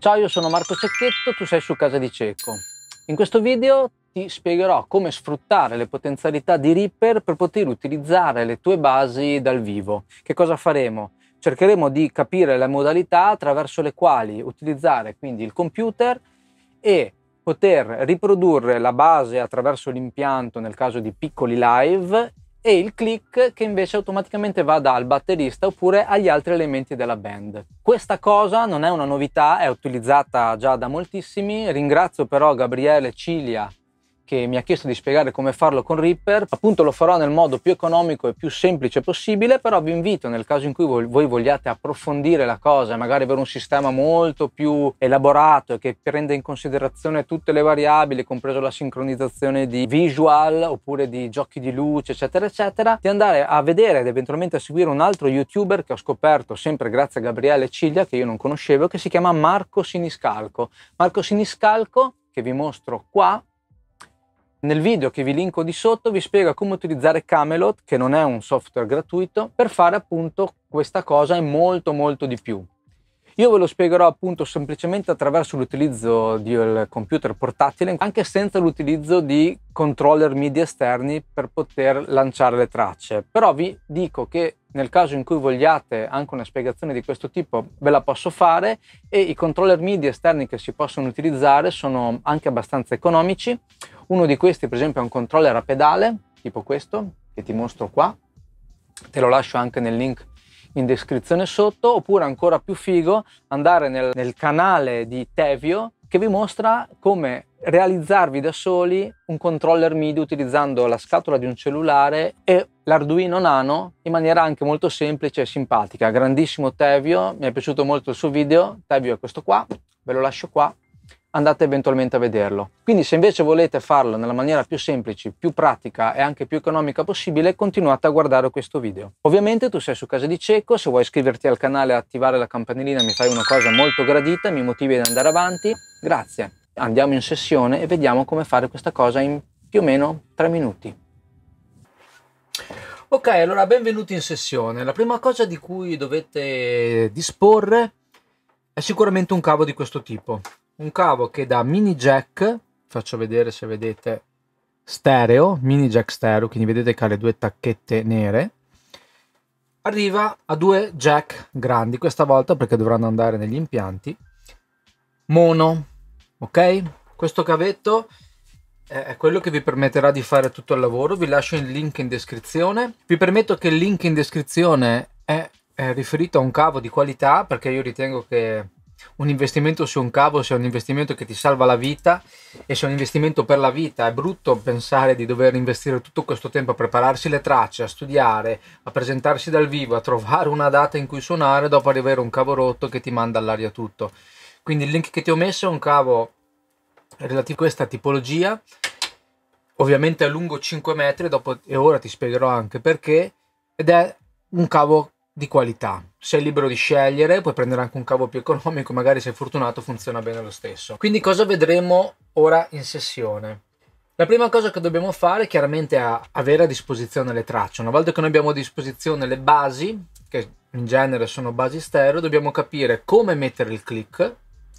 Ciao, io sono Marco Cecchetto, tu sei su Casa di Cecco. In questo video ti spiegherò come sfruttare le potenzialità di Reaper per poter utilizzare le tue basi dal vivo. Che cosa faremo? Cercheremo di capire le modalità attraverso le quali utilizzare quindi il computer e poter riprodurre la base attraverso l'impianto nel caso di piccoli live e il click che invece automaticamente vada al batterista oppure agli altri elementi della band. Questa cosa non è una novità, è utilizzata già da moltissimi. Ringrazio però Gabriele Cilia che mi ha chiesto di spiegare come farlo con Reaper. Appunto lo farò nel modo più economico e più semplice possibile, però vi invito, nel caso in cui voi vogliate approfondire la cosa e magari avere un sistema molto più elaborato e che prenda in considerazione tutte le variabili, compreso la sincronizzazione di visual oppure di giochi di luce eccetera eccetera, di andare a vedere ed eventualmente a seguire un altro youtuber che ho scoperto sempre grazie a Gabriele Ciglia, che io non conoscevo, che si chiama Marco Siniscalco. Marco Siniscalco, che vi mostro qua nel video che vi linko di sotto, vi spiega come utilizzare Camelot, che non è un software gratuito, per fare appunto questa cosa e molto di più. Io ve lo spiegherò appunto semplicemente attraverso l'utilizzo del computer portatile, anche senza l'utilizzo di controller MIDI esterni per poter lanciare le tracce. Però vi dico che nel caso in cui vogliate anche una spiegazione di questo tipo ve la posso fare, e i controller MIDI esterni che si possono utilizzare sono anche abbastanza economici. Uno di questi per esempio è un controller a pedale tipo questo che ti mostro qua, te lo lascio anche nel link in descrizione sotto, oppure ancora più figo andare nel canale di Tevio che vi mostra come realizzarvi da soli un controller MIDI utilizzando la scatola di un cellulare e l'Arduino Nano in maniera anche molto semplice e simpatica. Grandissimo Tevio, mi è piaciuto molto il suo video. Tevio è questo qua, ve lo lascio qua, andate eventualmente a vederlo. Quindi se invece volete farlo nella maniera più semplice, più pratica e anche più economica possibile, continuate a guardare questo video. Ovviamente tu sei su Casa di Cecco, se vuoi iscriverti al canale e attivare la campanellina mi fai una cosa molto gradita, mi motivi ad andare avanti. Grazie. Andiamo in sessione e vediamo come fare questa cosa in più o meno 3 minuti. Ok, allora benvenuti in sessione. La prima cosa di cui dovete disporre è sicuramente un cavo di questo tipo. Un cavo che da mini jack, faccio vedere se vedete, stereo, mini jack stereo, quindi vedete che ha le due tacchette nere, arriva a 2 jack grandi questa volta perché dovranno andare negli impianti, mono, ok? Questo cavetto è quello che vi permetterà di fare tutto il lavoro. Vi lascio il link in descrizione. Vi permetto che il link in descrizione è riferito a un cavo di qualità, perché io ritengo che un investimento su un cavo sia un investimento che ti salva la vita, e se è un investimento per la vita è brutto pensare di dover investire tutto questo tempo a prepararsi le tracce, a studiare, a presentarsi dal vivo, a trovare una data in cui suonare dopo avere un cavo rotto che ti manda all'aria tutto. Quindi il link che ti ho messo è un cavo relativo a questa tipologia, ovviamente è lungo 5 metri e ora ti spiegherò anche perché, ed è un cavo di qualità. Sei libero di scegliere, puoi prendere anche un cavo più economico, magari sei fortunato funziona bene lo stesso. Quindi cosa vedremo ora in sessione? La prima cosa che dobbiamo fare chiaramente è avere a disposizione le tracce. Una volta che noi abbiamo a disposizione le basi, che in genere sono basi stereo, dobbiamo capire come mettere il click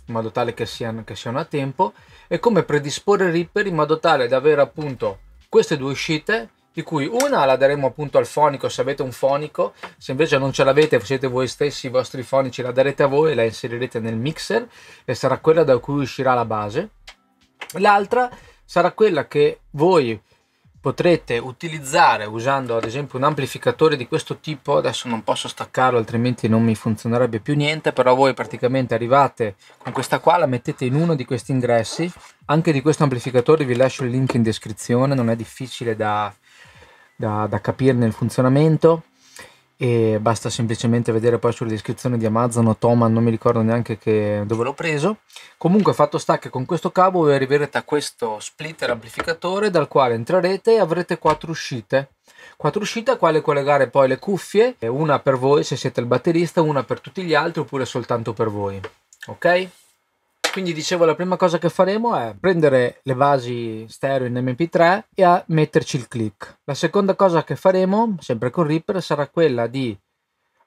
in modo tale che siano a tempo, e come predisporre Reaper in modo tale da avere appunto queste due uscite, di cui una la daremo appunto al fonico se avete un fonico. Se invece non ce l'avete, siete voi stessi, i vostri fonici, la darete a voi e la inserirete nel mixer e sarà quella da cui uscirà la base. L'altra sarà quella che voi potrete utilizzare usando ad esempio un amplificatore di questo tipo. Adesso non posso staccarlo altrimenti non mi funzionerebbe più niente, però voi praticamente arrivate con questa qua, la mettete in uno di questi ingressi. Anche di questo amplificatore vi lascio il link in descrizione, non è difficile da capirne il funzionamento e basta semplicemente vedere poi sulla descrizione di Amazon o Thomann, non mi ricordo neanche dove l'ho preso. Comunque fatto sta che con questo cavo voi arriverete a questo splitter amplificatore dal quale entrerete e avrete 4 uscite a quale collegare poi le cuffie, una per voi se siete il batterista, una per tutti gli altri oppure soltanto per voi, ok? Quindi dicevo, la prima cosa che faremo è prendere le basi stereo in MP3 e a metterci il click. La seconda cosa che faremo, sempre con Reaper, sarà quella di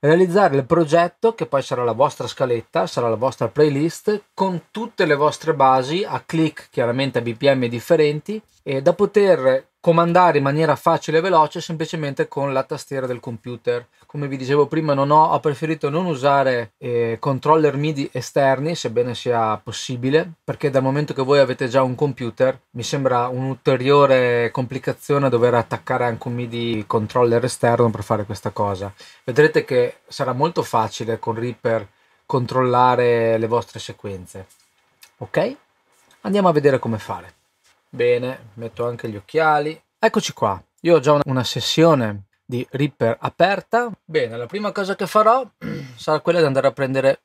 realizzare il progetto che poi sarà la vostra scaletta, sarà la vostra playlist con tutte le vostre basi a click, chiaramente a BPM differenti, e da poter comandare in maniera facile e veloce semplicemente con la tastiera del computer. Come vi dicevo prima, ho preferito non usare controller MIDI esterni, sebbene sia possibile, perché dal momento che voi avete già un computer mi sembra un'ulteriore complicazione dover attaccare anche un MIDI controller esterno per fare questa cosa. Vedrete che sarà molto facile con Reaper controllare le vostre sequenze. Ok? Andiamo a vedere come fare. Bene, metto anche gli occhiali. Eccoci qua. Io ho già una sessione di Reaper aperta. Bene, la prima cosa che farò sarà quella di andare a prendere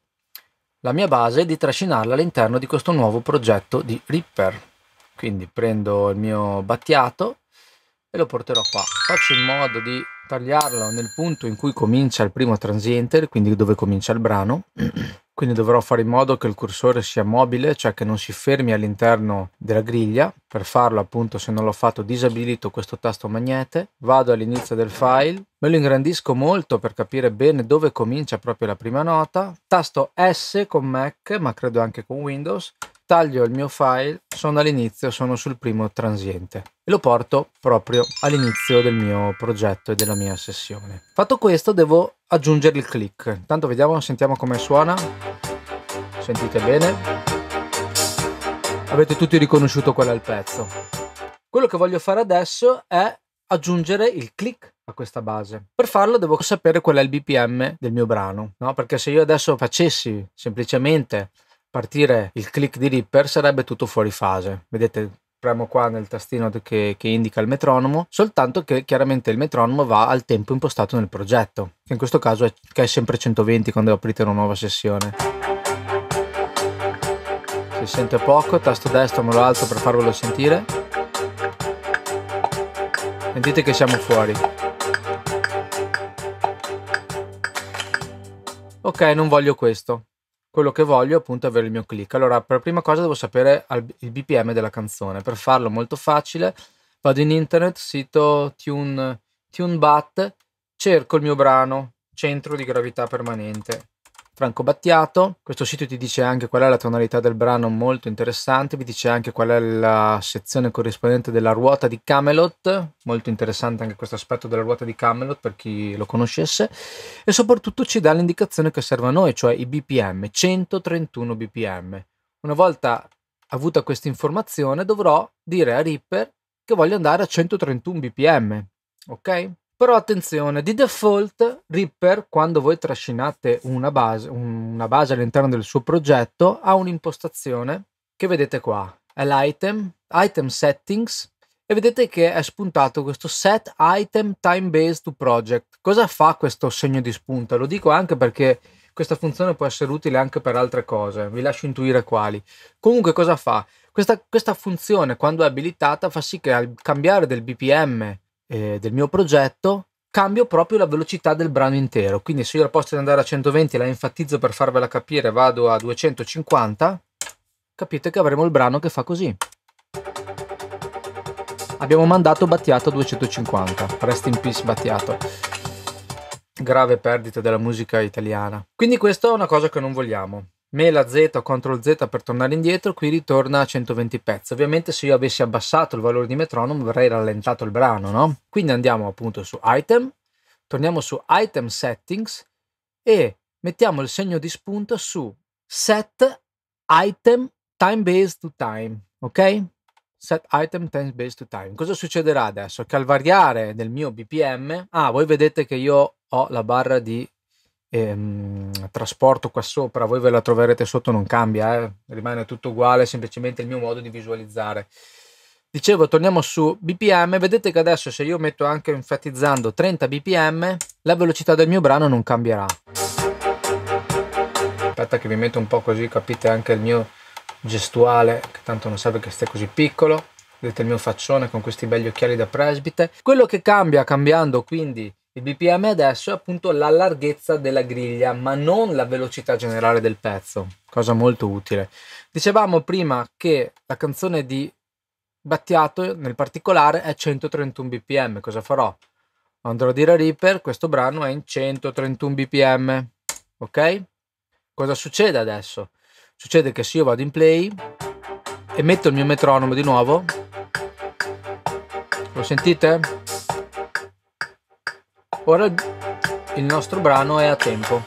la mia base e di trascinarla all'interno di questo nuovo progetto di Reaper. Quindi prendo il mio battiato e lo porterò qua. Faccio in modo di tagliarlo nel punto in cui comincia il primo transiente, quindi dove comincia il brano. Quindi dovrò fare in modo che il cursore sia mobile, cioè che non si fermi all'interno della griglia. Per farlo, appunto, se non l'ho fatto, disabilito questo tasto magnete, vado all'inizio del file, me lo ingrandisco molto per capire bene dove comincia proprio la prima nota, tasto S con Mac, ma credo anche con Windows, taglio il mio file, sono all'inizio, sono sul primo transiente e lo porto proprio all'inizio del mio progetto e della mia sessione. Fatto questo, devo aggiungere il click. Intanto vediamo, sentiamo come suona. Sentite bene? Avete tutti riconosciuto qual è il pezzo. Quello che voglio fare adesso è aggiungere il click a questa base. Per farlo devo sapere qual è il BPM del mio brano, no? Perché se io adesso facessi semplicemente partire il click di Reaper sarebbe tutto fuori fase. Vedete, premo qua nel tastino che indica il metronomo, soltanto che chiaramente il metronomo va al tempo impostato nel progetto, che in questo caso è sempre 120 quando aprite una nuova sessione. Si sente poco, tasto destro me lo alzo per farvelo sentire. Sentite che siamo fuori. Ok, non voglio questo. Quello che voglio appunto è avere il mio click. Allora, per prima cosa devo sapere il BPM della canzone. Per farlo molto facile, vado in internet, sito TuneBat, cerco il mio brano, centro di gravità permanente. Franco Battiato, questo sito ti dice anche qual è la tonalità del brano, molto interessante, vi dice anche qual è la sezione corrispondente della ruota di Camelot, molto interessante anche questo aspetto della ruota di Camelot per chi lo conoscesse, e soprattutto ci dà l'indicazione che serve a noi, cioè i BPM, 131 BPM. Una volta avuta questa informazione dovrò dire a Reaper che voglio andare a 131 BPM, ok? Però attenzione, di default Reaper, quando voi trascinate una base all'interno del suo progetto, ha un'impostazione che vedete qua, è item settings, e vedete che è spuntato questo set item time based to project. Cosa fa questo segno di spunta? Lo dico anche perché questa funzione può essere utile anche per altre cose, vi lascio intuire quali. Comunque cosa fa? Questa funzione, quando è abilitata, fa sì che al cambiare del BPM del mio progetto cambio proprio la velocità del brano intero. Quindi se io al posto di andare a 120 la enfatizzo per farvela capire, vado a 250, capite che avremo il brano che fa così. Abbiamo mandato Battiato a 250, rest in peace Battiato, grave perdita della musica italiana. Quindi questa è una cosa che non vogliamo. Mela Z o CTRL Z per tornare indietro, qui ritorna a 120 pezzi. Ovviamente se io avessi abbassato il valore di metronomo avrei rallentato il brano, no? Quindi andiamo appunto su Item, torniamo su Item Settings e mettiamo il segno di spunto su Set Item Time Based to Time, ok? Set Item Time Based to Time. Cosa succederà adesso? Che al variare del mio BPM, voi vedete che io ho la barra di trasporto qua sopra, voi ve la troverete sotto, non cambia, rimane tutto uguale, semplicemente il mio modo di visualizzare. Dicevo, torniamo su BPM, vedete che adesso se io metto anche enfatizzando 30 BPM, la velocità del mio brano non cambierà. Aspetta che vi metto un po' così capite anche il mio gestuale, che tanto non serve che stia così piccolo. Vedete il mio faccione con questi belli occhiali da presbite. Quello che cambia cambiando quindi il BPM adesso è appunto la larghezza della griglia, ma non la velocità generale del pezzo, cosa molto utile. Dicevamo prima che la canzone di Battiato nel particolare è 131 BPM, cosa farò? andrò a dire a Reaper questo brano è in 131 bpm, ok? Cosa succede adesso? Succede che se io vado in play e metto il mio metronomo di nuovo, lo sentite? Ora il nostro brano è a tempo.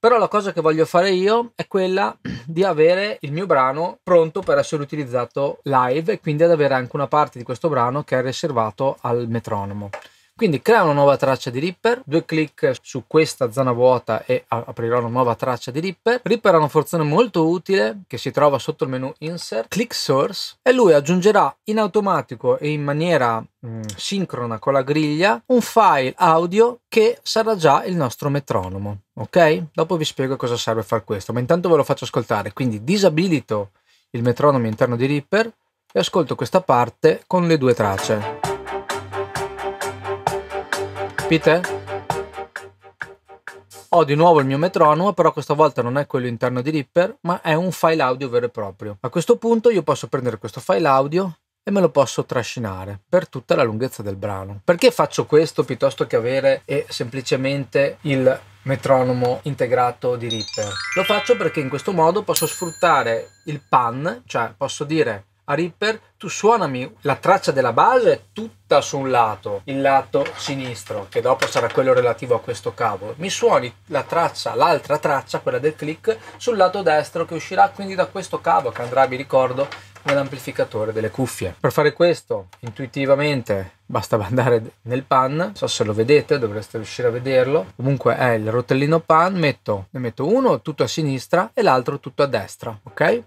Però la cosa che voglio fare io è quella di avere il mio brano pronto per essere utilizzato live e quindi ad avere anche una parte di questo brano che è riservato al metronomo. Quindi creo una nuova traccia di Reaper, 2 clic su questa zona vuota e aprirò una nuova traccia di Reaper. Reaper ha una funzione molto utile che si trova sotto il menu Insert, Click Source, e lui aggiungerà in automatico e in maniera sincrona con la griglia un file audio che sarà già il nostro metronomo, ok? Dopo vi spiego cosa serve fare questo, ma intanto ve lo faccio ascoltare. Quindi disabilito il metronomo all'interno di Reaper e ascolto questa parte con le 2 tracce. Capite? Ho di nuovo il mio metronomo, però questa volta non è quello interno di Reaper, ma è un file audio vero e proprio. A questo punto io posso prendere questo file audio e me lo posso trascinare per tutta la lunghezza del brano. Perché faccio questo piuttosto che avere semplicemente il metronomo integrato di Reaper? Lo faccio perché in questo modo posso sfruttare il pan, cioè posso dire a Reaper: tu suonami la traccia della base tutta su un lato, il lato sinistro, che dopo sarà quello relativo a questo cavo, mi suoni la traccia, l'altra traccia, quella del click, sul lato destro, che uscirà quindi da questo cavo che andrà, vi ricordo, nell'amplificatore delle cuffie. Per fare questo intuitivamente basta andare nel pan, non so se lo vedete, dovreste riuscire a vederlo, comunque è il rotellino pan, ne metto uno tutto a sinistra e l'altro tutto a destra, ok?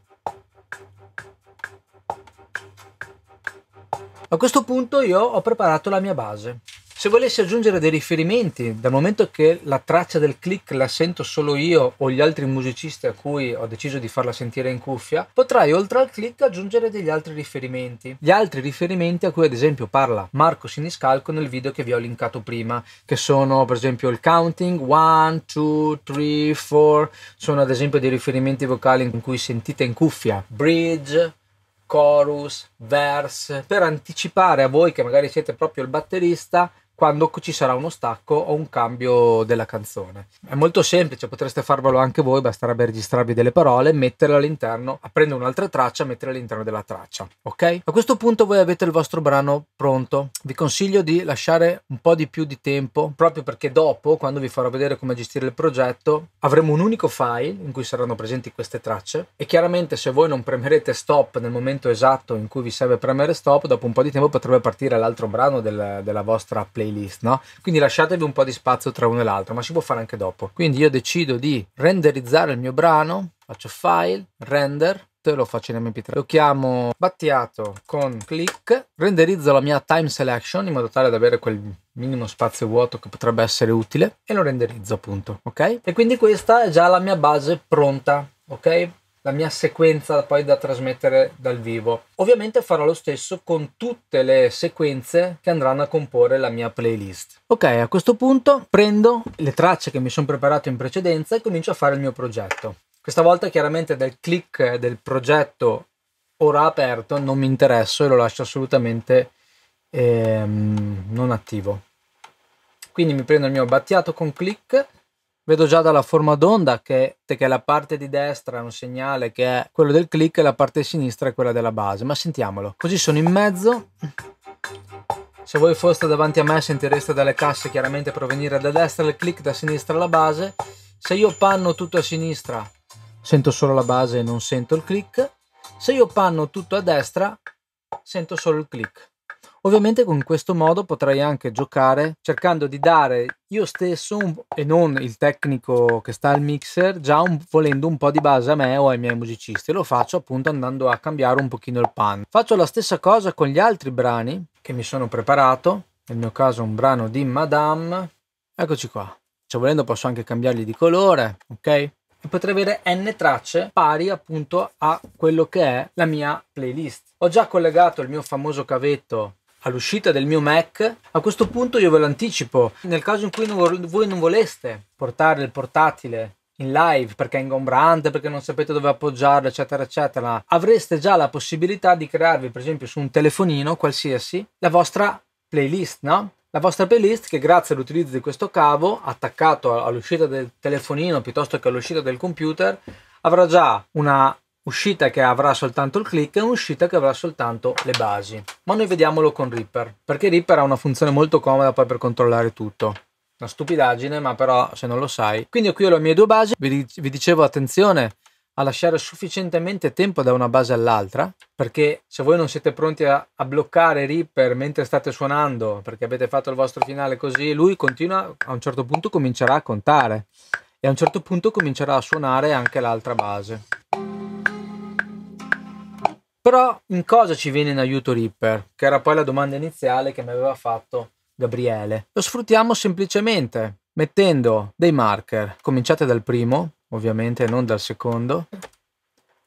A questo punto io ho preparato la mia base. Se volessi aggiungere dei riferimenti, dal momento che la traccia del click la sento solo io o gli altri musicisti a cui ho deciso di farla sentire in cuffia, potrai oltre al click aggiungere degli altri riferimenti. Gli altri riferimenti a cui ad esempio parla Marco Siniscalco nel video che vi ho linkato prima, che sono per esempio il counting, 1, 2, 3, 4, sono ad esempio dei riferimenti vocali in cui sentite in cuffia bridge, chorus, verse, per anticipare a voi che magari siete proprio il batterista quando ci sarà uno stacco o un cambio della canzone. È molto semplice, potreste farvelo anche voi, basterebbe registrarvi delle parole, metterle all'interno, prendere un'altra traccia, metterle all'interno della traccia, ok? A questo punto voi avete il vostro brano pronto. Vi consiglio di lasciare un po' di più di tempo, proprio perché dopo, quando vi farò vedere come gestire il progetto, avremo un unico file in cui saranno presenti queste tracce e chiaramente se voi non premerete stop nel momento esatto in cui vi serve premere stop, dopo un po' di tempo potrebbe partire l'altro brano della vostra playlist, no? Quindi lasciatevi un po' di spazio tra uno e l'altro, ma si può fare anche dopo. Quindi io decido di renderizzare il mio brano, faccio file, render, lo faccio in mp3, lo chiamo Battiato con click, renderizzo la mia time selection in modo tale da avere quel minimo spazio vuoto che potrebbe essere utile e lo renderizzo appunto, ok? E quindi questa è già la mia base pronta, ok? La mia sequenza poi da trasmettere dal vivo. Ovviamente farò lo stesso con tutte le sequenze che andranno a comporre la mia playlist. Ok, a questo punto prendo le tracce che mi sono preparato in precedenza e comincio a fare il mio progetto. Questa volta chiaramente del click del progetto ora aperto non mi interesso e lo lascio assolutamente non attivo. Quindi mi prendo il mio Battiato con click. Vedo già dalla forma d'onda che la parte di destra è un segnale che è quello del click e la parte sinistra è quella della base, ma sentiamolo. Così sono in mezzo. Se voi foste davanti a me sentireste dalle casse chiaramente provenire da destra il click, da sinistra la base. Se io panno tutto a sinistra sento solo la base e non sento il click. Se io panno tutto a destra sento solo il click. Ovviamente con questo modo potrei anche giocare cercando di dare io stesso e non il tecnico che sta al mixer già volendo un po' di base a me o ai miei musicisti. Lo faccio appunto andando a cambiare un pochino il pan. Faccio la stessa cosa con gli altri brani che mi sono preparato, nel mio caso un brano di Madame, eccoci qua. Cioè volendo posso anche cambiargli di colore, ok? E potrei avere n tracce pari appunto a quello che è la mia playlist. Ho già collegato il mio famoso cavetto all'uscita del mio Mac. A questo punto io ve lo anticipo, nel caso in cui voi non voleste portare il portatile in live perché è ingombrante, perché non sapete dove appoggiarlo, eccetera eccetera, avreste già la possibilità di crearvi per esempio su un telefonino qualsiasi la vostra playlist, no? la vostra playlist che grazie all'utilizzo di questo cavo attaccato all'uscita del telefonino piuttosto che all'uscita del computer avrà già una uscita che avrà soltanto il click e un'uscita che avrà soltanto le basi. Ma noi vediamolo con Reaper, perché Reaper ha una funzione molto comoda poi per controllare tutto. Una stupidaggine, ma però se non lo sai. Quindi qui ho le mie due basi, vi dicevo attenzione a lasciare sufficientemente tempo da una base all'altra, perché se voi non siete pronti a bloccare Reaper mentre state suonando, perché avete fatto il vostro finale così, lui continua, a un certo punto comincerà a contare e a un certo punto comincerà a suonare anche l'altra base. Però in cosa ci viene in aiuto Reaper? Che era poi la domanda iniziale che mi aveva fatto Gabriele. Lo sfruttiamo semplicemente mettendo dei marker. Cominciate dal primo, ovviamente non dal secondo.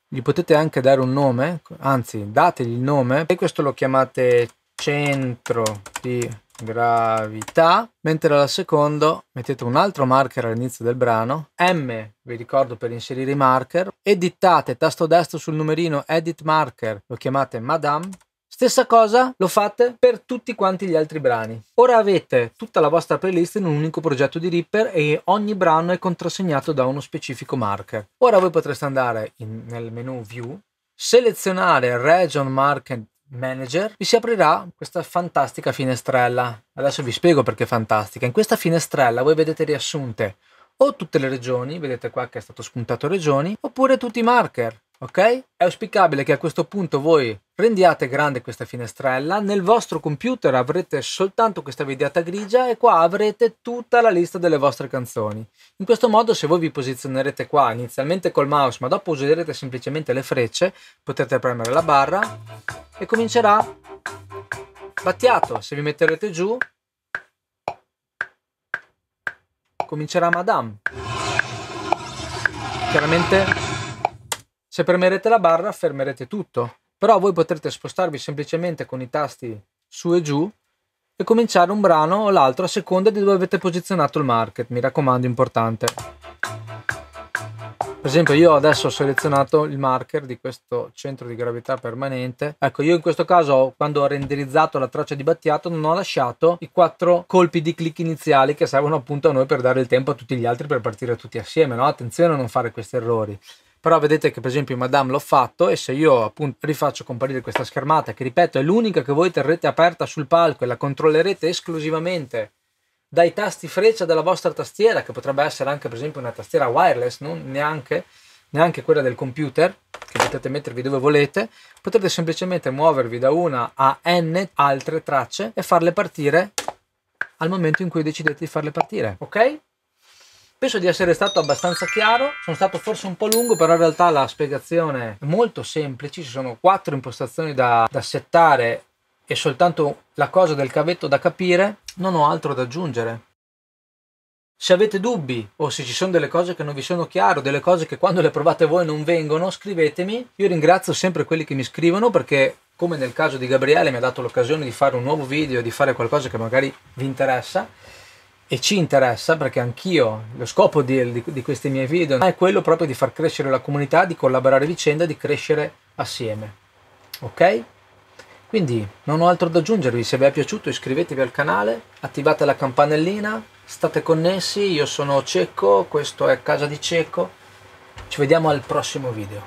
Gli potete anche dare un nome, anzi dategli il nome, e questo lo chiamate centro di gravità, mentre al secondo mettete un altro marker all'inizio del brano, M vi ricordo per inserire i marker, editate tasto destro sul numerino edit marker, lo chiamate Madame. Stessa cosa lo fate per tutti quanti gli altri brani. Ora avete tutta la vostra playlist in un unico progetto di Reaper e ogni brano è contrassegnato da uno specifico marker. Ora voi potreste andare nel menu View, selezionare Region Market Manager, vi si aprirà questa fantastica finestrella. Adesso vi spiego perché è fantastica. In questa finestrella voi vedete riassunte o tutte le regioni, vedete qua che è stato spuntato regioni, oppure tutti i marker. Ok? È auspicabile che a questo punto voi rendiate grande questa finestrella, nel vostro computer avrete soltanto questa videata grigia e qua avrete tutta la lista delle vostre canzoni. In questo modo se voi vi posizionerete qua inizialmente col mouse ma dopo userete semplicemente le frecce, potete premere la barra e comincerà Battiato. Se vi metterete giù comincerà Madame. Chiaramente se premerete la barra fermerete tutto, però voi potrete spostarvi semplicemente con i tasti su e giù e cominciare un brano o l'altro a seconda di dove avete posizionato il market, mi raccomando, importante. Per esempio io adesso ho selezionato il marker di questo centro di gravità permanente. Ecco, io in questo caso quando ho renderizzato la traccia di Battiato non ho lasciato i 4 colpi di click iniziali che servono appunto a noi per dare il tempo a tutti gli altri per partire tutti assieme, no? Attenzione a non fare questi errori. Però vedete che per esempio in Madame l'ho fatto e se io appunto rifaccio comparire questa schermata, che ripeto è l'unica che voi terrete aperta sul palco e la controllerete esclusivamente dai tasti freccia della vostra tastiera, che potrebbe essere anche per esempio una tastiera wireless, non neanche quella del computer, che potete mettervi dove volete, potrete semplicemente muovervi da una a n altre tracce e farle partire al momento in cui decidete di farle partire, ok? Penso di essere stato abbastanza chiaro, sono stato forse un po' lungo, però in realtà la spiegazione è molto semplice, ci sono 4 impostazioni da settare e soltanto la cosa del cavetto da capire, non ho altro da aggiungere. Se avete dubbi o se ci sono delle cose che non vi sono chiare, delle cose che quando le provate voi non vengono, scrivetemi. Io ringrazio sempre quelli che mi scrivono perché, come nel caso di Gabriele, mi ha dato l'occasione di fare un nuovo video, di fare qualcosa che magari vi interessa e ci interessa, perché anch'io lo scopo di questi miei video è quello proprio di far crescere la comunità, di collaborare a vicenda, di crescere assieme, ok? Quindi non ho altro da aggiungervi, se vi è piaciuto iscrivetevi al canale, attivate la campanellina, state connessi. Io sono Cecco, questo è Casa di Cecco, ci vediamo al prossimo video.